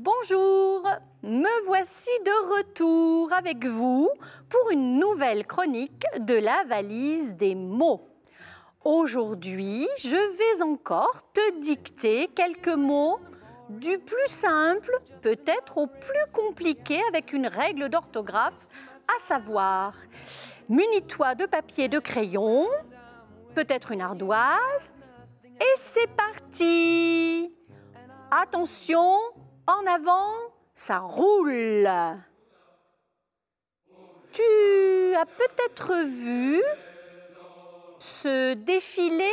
Bonjour, me voici de retour avec vous pour une nouvelle chronique de la valise des mots. Aujourd'hui, je vais encore te dicter quelques mots du plus simple, peut-être au plus compliqué avec une règle d'orthographe, à savoir, munis-toi de papier et de crayon, peut-être une ardoise, et c'est parti! Attention, en avant, ça roule. Tu as peut-être vu ce défilé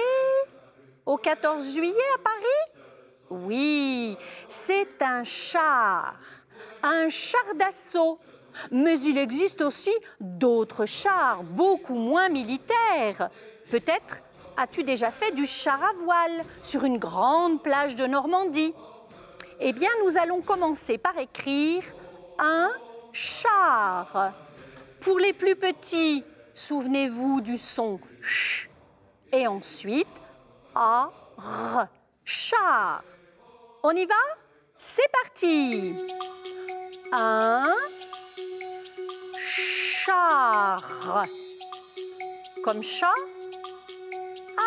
au 14 juillet à Paris? Oui, c'est un char d'assaut. Mais il existe aussi d'autres chars, beaucoup moins militaires. Peut-être as-tu déjà fait du char à voile sur une grande plage de Normandie? Eh bien, nous allons commencer par écrire un char. Pour les plus petits, souvenez-vous du son ch. Et ensuite, a, r, char. On y va? C'est parti. Un char. Comme chat,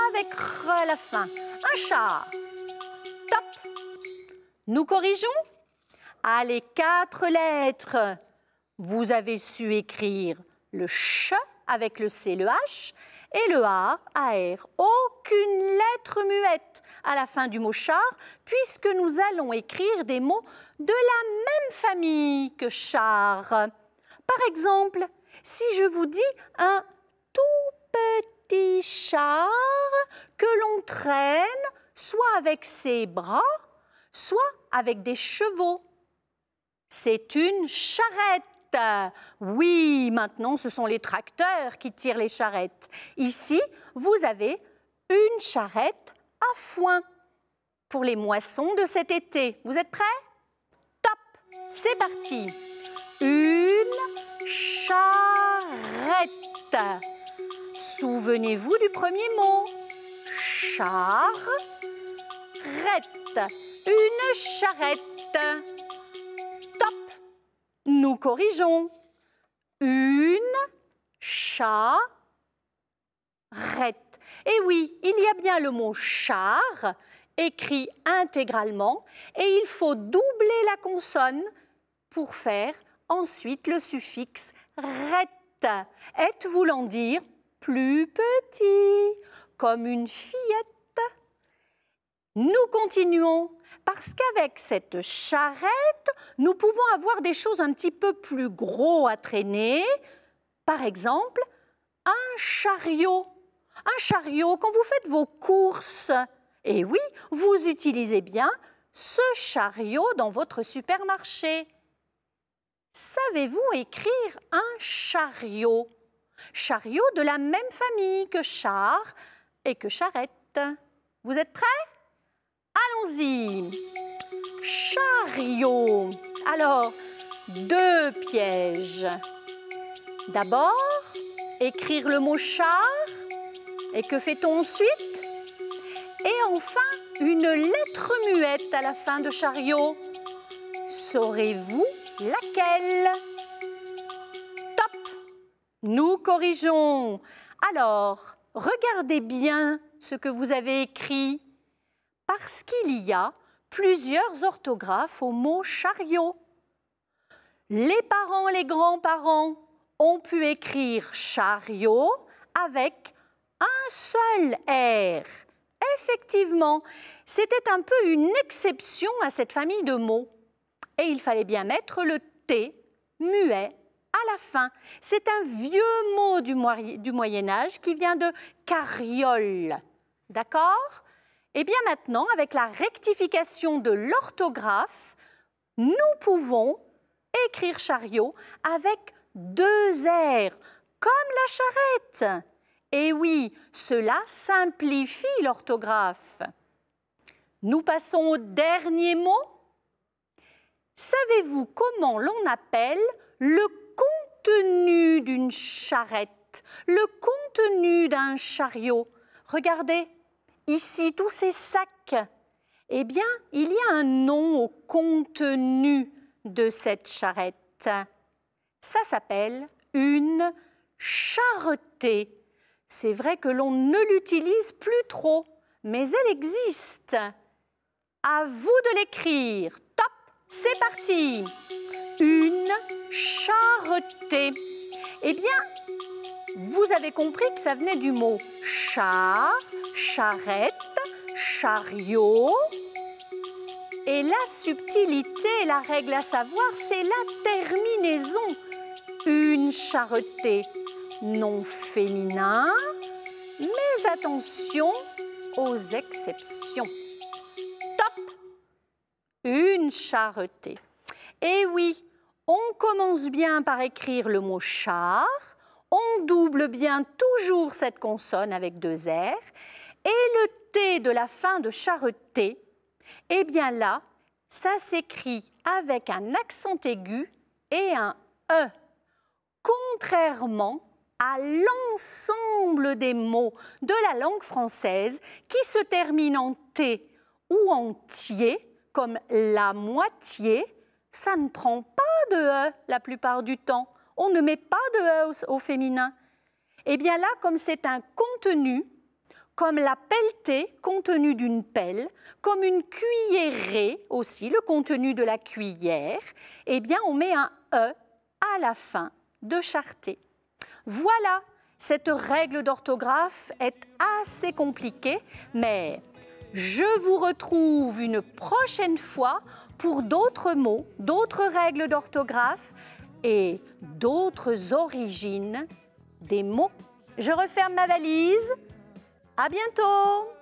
avec r à la fin. Un char. Top. Nous corrigeons? Allez, 4 lettres. Vous avez su écrire le ch avec le c, le h et le ar, ar. Aucune lettre muette à la fin du mot char, puisque nous allons écrire des mots de la même famille que char. Par exemple, si je vous dis un tout petit char que l'on traîne soit avec ses bras, soit avec des chevaux. C'est une charrette. Oui, maintenant, ce sont les tracteurs qui tirent les charrettes. Ici, vous avez une charrette à foin pour les moissons de cet été. Vous êtes prêts? Top! C'est parti. Une charrette. Souvenez-vous du premier mot. Charrette. Une charrette. Top. Nous corrigeons. Une charrette. Et oui, il y a bien le mot char écrit intégralement et il faut doubler la consonne pour faire ensuite le suffixe rette. Et voulant dire plus petit, comme une fillette. Nous continuons, parce qu'avec cette charrette, nous pouvons avoir des choses un petit peu plus gros à traîner. Par exemple, un chariot. Un chariot, quand vous faites vos courses, et oui, vous utilisez bien ce chariot dans votre supermarché. Savez-vous écrire un chariot? Chariot de la même famille que char et que charrette. Vous êtes prêts? Allons-y. Chariot. Alors, 2 pièges. D'abord, écrire le mot char. Et que fait-on ensuite? Et enfin, une lettre muette à la fin de chariot. Saurez-vous laquelle? Top! Nous corrigeons. Alors, regardez bien ce que vous avez écrit. Parce qu'il y a plusieurs orthographes au mot chariot. Les parents, les grands-parents ont pu écrire chariot avec un seul R. Effectivement, c'était un peu une exception à cette famille de mots. Et il fallait bien mettre le T muet à la fin. C'est un vieux mot du Moyen-Âge qui vient de carriole. D'accord? Et bien maintenant, avec la rectification de l'orthographe, nous pouvons écrire chariot avec 2 R, comme la charrette. Et oui, cela simplifie l'orthographe. Nous passons au dernier mot. Savez-vous comment l'on appelle le contenu d'une charrette, le contenu d'un chariot? Regardez, ici, tous ces sacs. Eh bien, il y a un nom au contenu de cette charrette. Ça s'appelle une charretée. C'est vrai que l'on ne l'utilise plus trop, mais elle existe. À vous de l'écrire. Top, c'est parti. Une charretée. Eh bien, vous avez compris que ça venait du mot char, charrette, chariot. Et la subtilité, la règle à savoir, c'est la terminaison. Une charretée, nom féminin, mais attention aux exceptions. Top! Une charretée. Et oui, on commence bien par écrire le mot char, on double bien toujours cette consonne avec 2 R, et le T de la fin de charretée, eh bien là, ça s'écrit avec un accent aigu et un E, contrairement à l'ensemble des mots de la langue française qui se terminent en T ou en tier, comme la moitié, ça ne prend pas de E la plupart du temps. On ne met pas de E au féminin. Eh bien là, comme c'est un contenu, comme la pelletée, contenu d'une pelle, comme une cuillerée aussi, le contenu de la cuillère, eh bien on met un E à la fin de charretée. Voilà, cette règle d'orthographe est assez compliquée, mais je vous retrouve une prochaine fois pour d'autres mots, d'autres règles d'orthographe et d'autres origines des mots. Je referme ma valise. À bientôt!